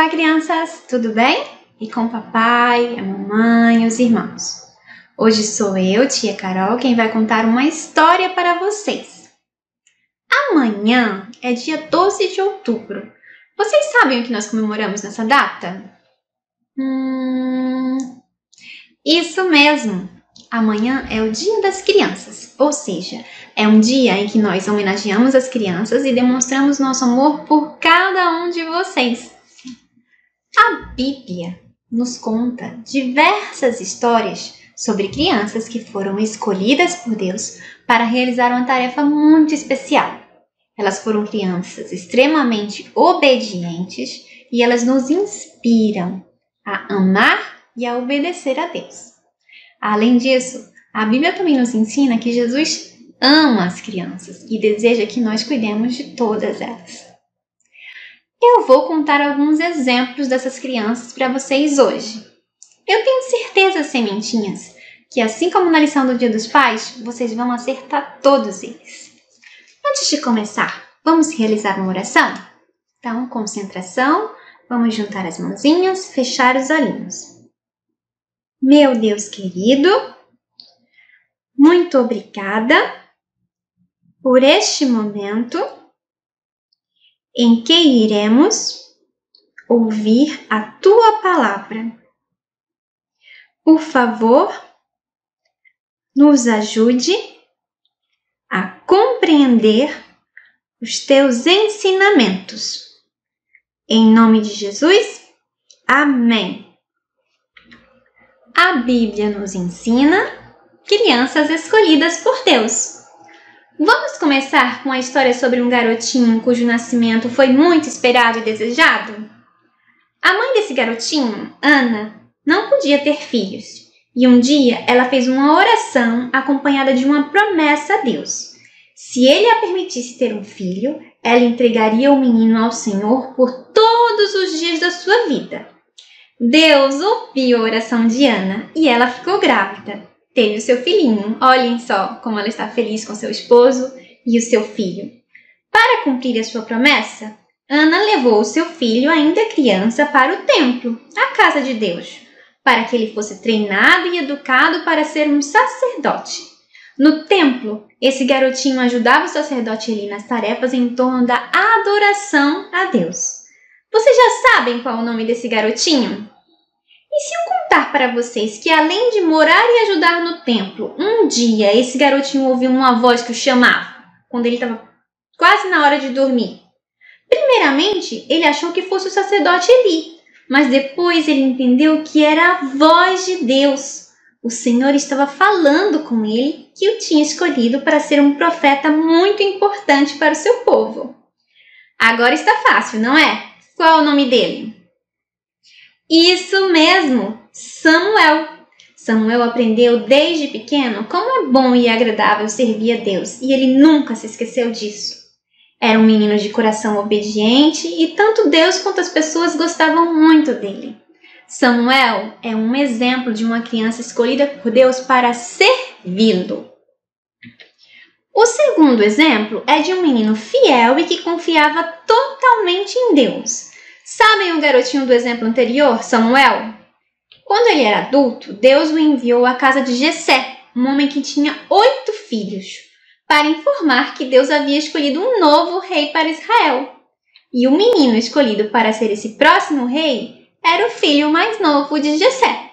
Olá, crianças! Tudo bem? E com o papai, a mamãe e os irmãos. Hoje sou eu, tia Carol, quem vai contar uma história para vocês. Amanhã é dia 12 de outubro. Vocês sabem o que nós comemoramos nessa data? Isso mesmo! Amanhã é o Dia das Crianças, ou seja, é um dia em que nós homenageamos as crianças e demonstramos nosso amor por cada um de vocês. A Bíblia nos conta diversas histórias sobre crianças que foram escolhidas por Deus para realizar uma tarefa muito especial. Elas foram crianças extremamente obedientes e elas nos inspiram a amar e a obedecer a Deus. Além disso, a Bíblia também nos ensina que Jesus ama as crianças e deseja que nós cuidemos de todas elas. Eu vou contar alguns exemplos dessas crianças para vocês hoje. Eu tenho certeza, sementinhas, que assim como na lição do Dia dos Pais, vocês vão acertar todos eles. Antes de começar, vamos realizar uma oração? Então, concentração, vamos juntar as mãozinhas, fechar os olhinhos. Meu Deus querido, muito obrigada por este momento em que iremos ouvir a Tua palavra. Por favor, nos ajude a compreender os Teus ensinamentos. Em nome de Jesus, amém. A Bíblia nos ensina crianças escolhidas por Deus. Vamos começar com a história sobre um garotinho cujo nascimento foi muito esperado e desejado? A mãe desse garotinho, Ana, não podia ter filhos. E um dia ela fez uma oração acompanhada de uma promessa a Deus. Se ele a permitisse ter um filho, ela entregaria o menino ao Senhor por todos os dias da sua vida. Deus ouviu a oração de Ana e ela ficou grávida. Teve o seu filhinho. Olhem só como ela está feliz com seu esposo e o seu filho. Para cumprir a sua promessa, Ana levou o seu filho, ainda criança, para o templo, a casa de Deus, para que ele fosse treinado e educado para ser um sacerdote. No templo, esse garotinho ajudava o sacerdote Eli nas tarefas em torno da adoração a Deus. Vocês já sabem qual é o nome desse garotinho? E se eu contar para vocês que além de morar e ajudar no templo, um dia esse garotinho ouviu uma voz que o chamava, quando ele estava quase na hora de dormir? Primeiramente, ele achou que fosse o sacerdote Eli, mas depois ele entendeu que era a voz de Deus. O Senhor estava falando com ele que o tinha escolhido para ser um profeta muito importante para o seu povo. Agora está fácil, não é? Qual é o nome dele? Isso mesmo, Samuel. Samuel aprendeu desde pequeno como é bom e agradável servir a Deus e ele nunca se esqueceu disso. Era um menino de coração obediente e tanto Deus quanto as pessoas gostavam muito dele. Samuel é um exemplo de uma criança escolhida por Deus para servi-lo. O segundo exemplo é de um menino fiel e que confiava totalmente em Deus. Sabem o garotinho do exemplo anterior, Samuel? Quando ele era adulto, Deus o enviou à casa de Jessé, um homem que tinha 8 filhos, para informar que Deus havia escolhido um novo rei para Israel. E o menino escolhido para ser esse próximo rei era o filho mais novo de Jessé.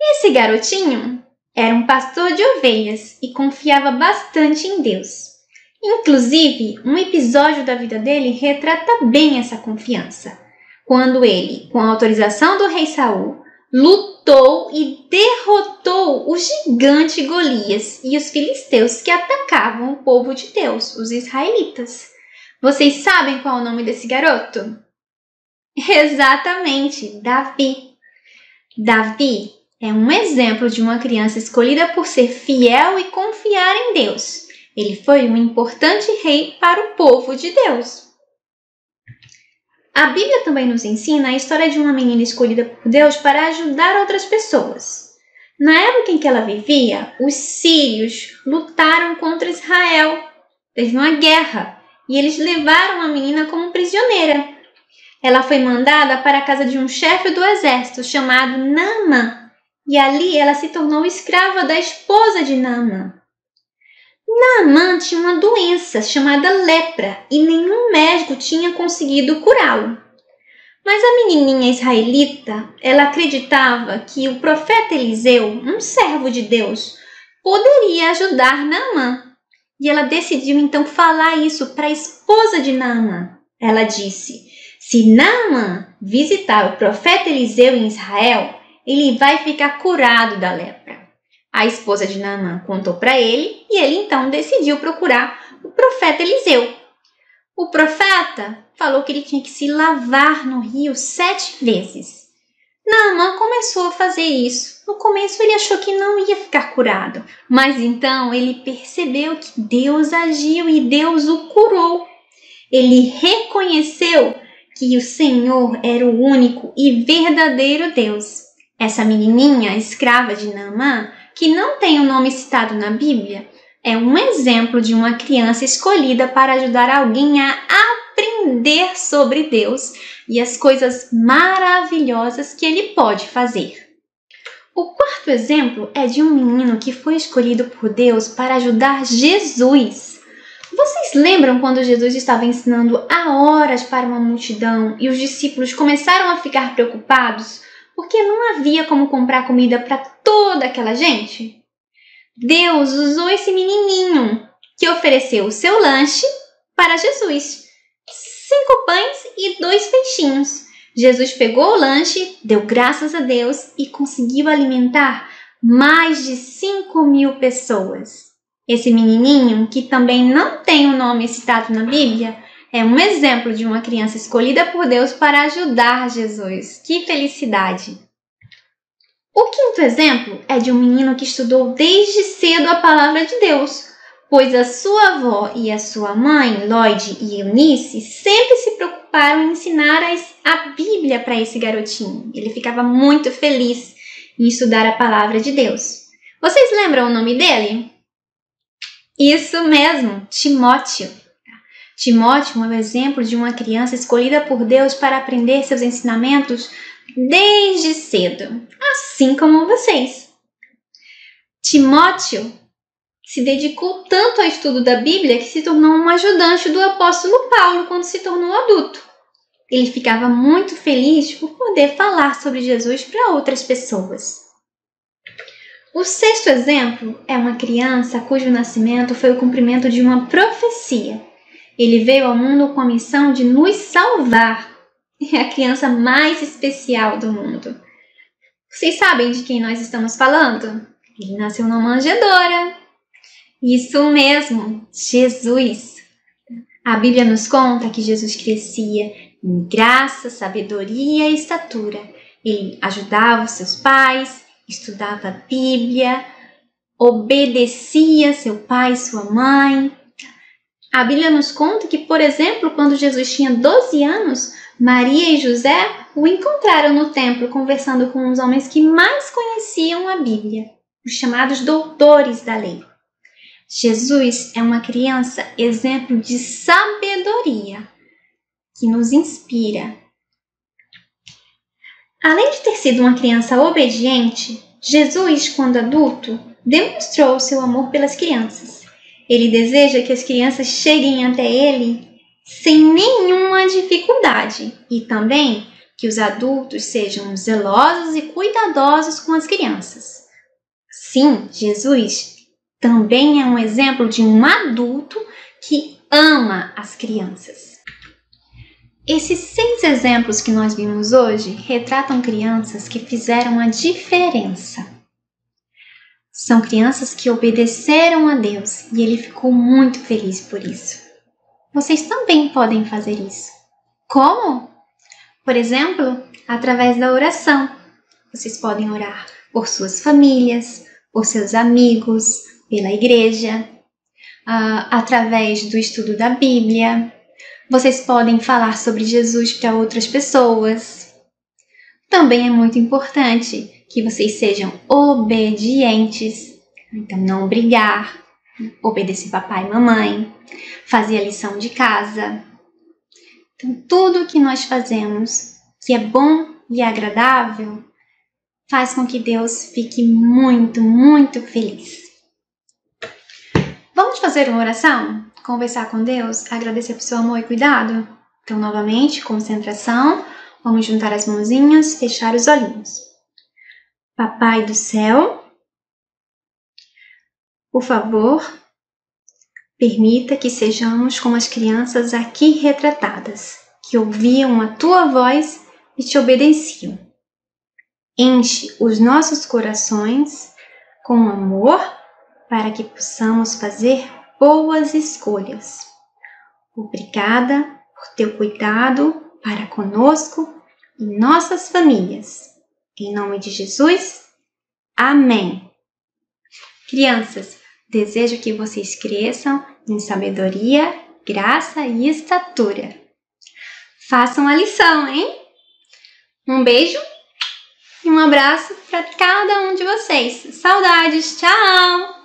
Esse garotinho era um pastor de ovelhas e confiava bastante em Deus. Inclusive, um episódio da vida dele retrata bem essa confiança, quando ele, com a autorização do rei Saul, lutou e derrotou o gigante Golias e os filisteus que atacavam o povo de Deus, os israelitas. Vocês sabem qual é o nome desse garoto? Exatamente, Davi. Davi é um exemplo de uma criança escolhida por ser fiel e confiar em Deus. Ele foi um importante rei para o povo de Deus. A Bíblia também nos ensina a história de uma menina escolhida por Deus para ajudar outras pessoas. Na época em que ela vivia, os sírios lutaram contra Israel. Teve uma guerra e eles levaram a menina como prisioneira. Ela foi mandada para a casa de um chefe do exército chamado Naamã, e ali ela se tornou escrava da esposa de Naamã. Naamã tinha uma doença chamada lepra e nenhum médico tinha conseguido curá-lo. Mas a menininha israelita, ela acreditava que o profeta Eliseu, um servo de Deus, poderia ajudar Naamã. E ela decidiu então falar isso para a esposa de Naamã. Ela disse: se Naamã visitar o profeta Eliseu em Israel, ele vai ficar curado da lepra. A esposa de Naamã contou para ele e ele então decidiu procurar o profeta Eliseu. O profeta falou que ele tinha que se lavar no rio 7 vezes. Naamã começou a fazer isso. No começo ele achou que não ia ficar curado, mas então ele percebeu que Deus agiu e Deus o curou. Ele reconheceu que o Senhor era o único e verdadeiro Deus. Essa menininha, escrava de Naamã, que não tem o nome citado na Bíblia, é um exemplo de uma criança escolhida para ajudar alguém a aprender sobre Deus e as coisas maravilhosas que Ele pode fazer. O quarto exemplo é de um menino que foi escolhido por Deus para ajudar Jesus. Vocês lembram quando Jesus estava ensinando há horas para uma multidão e os discípulos começaram a ficar preocupados porque não havia como comprar comida para toda aquela gente? Deus usou esse menininho que ofereceu o seu lanche para Jesus. 5 pães e 2 peixinhos. Jesus pegou o lanche, deu graças a Deus e conseguiu alimentar mais de 5.000 pessoas. Esse menininho, que também não tem o nome citado na Bíblia, é um exemplo de uma criança escolhida por Deus para ajudar Jesus. Que felicidade! O quinto exemplo é de um menino que estudou desde cedo a palavra de Deus, pois a sua avó e a sua mãe, Lloyd e Eunice, sempre se preocuparam em ensinar a Bíblia para esse garotinho. Ele ficava muito feliz em estudar a palavra de Deus. Vocês lembram o nome dele? Isso mesmo, Timóteo. Timóteo é o exemplo de uma criança escolhida por Deus para aprender seus ensinamentos desde cedo, assim como vocês. Timóteo se dedicou tanto ao estudo da Bíblia que se tornou um ajudante do apóstolo Paulo quando se tornou adulto. Ele ficava muito feliz por poder falar sobre Jesus para outras pessoas. O sexto exemplo é uma criança cujo nascimento foi o cumprimento de uma profecia. Ele veio ao mundo com a missão de nos salvar. É a criança mais especial do mundo. Vocês sabem de quem nós estamos falando? Ele nasceu numa manjedoura. Isso mesmo, Jesus. A Bíblia nos conta que Jesus crescia em graça, sabedoria e estatura. Ele ajudava os seus pais, estudava a Bíblia, obedecia seu pai e sua mãe. A Bíblia nos conta que, por exemplo, quando Jesus tinha 12 anos, Maria e José o encontraram no templo conversando com os homens que mais conheciam a Bíblia, os chamados doutores da lei. Jesus é uma criança exemplo de sabedoria que nos inspira. Além de ter sido uma criança obediente, Jesus, quando adulto, demonstrou o seu amor pelas crianças. Ele deseja que as crianças cheguem até ele sem nenhuma dificuldade e também que os adultos sejam zelosos e cuidadosos com as crianças. Sim, Jesus também é um exemplo de um adulto que ama as crianças. Esses 6 exemplos que nós vimos hoje retratam crianças que fizeram a diferença. São crianças que obedeceram a Deus e Ele ficou muito feliz por isso. Vocês também podem fazer isso. Como? Por exemplo, através da oração. Vocês podem orar por suas famílias, por seus amigos, pela igreja, através do estudo da Bíblia. Vocês podem falar sobre Jesus para outras pessoas. Também é muito importante que vocês sejam obedientes. Então, não brigar, obedecer papai e mamãe, fazer a lição de casa. Então, tudo que nós fazemos, que é bom e agradável, faz com que Deus fique muito, muito feliz. Vamos fazer uma oração? Conversar com Deus? Agradecer por seu amor e cuidado? Então, novamente, concentração. Vamos juntar as mãozinhas, fechar os olhinhos. Papai do céu, por favor, permita que sejamos como as crianças aqui retratadas, que ouviam a tua voz e te obedeciam. Enche os nossos corações com amor para que possamos fazer boas escolhas. Obrigada por teu cuidado para conosco e nossas famílias. Em nome de Jesus, amém. Crianças, desejo que vocês cresçam em sabedoria, graça e estatura. Façam a lição, hein? Um beijo e um abraço para cada um de vocês. Saudades, tchau!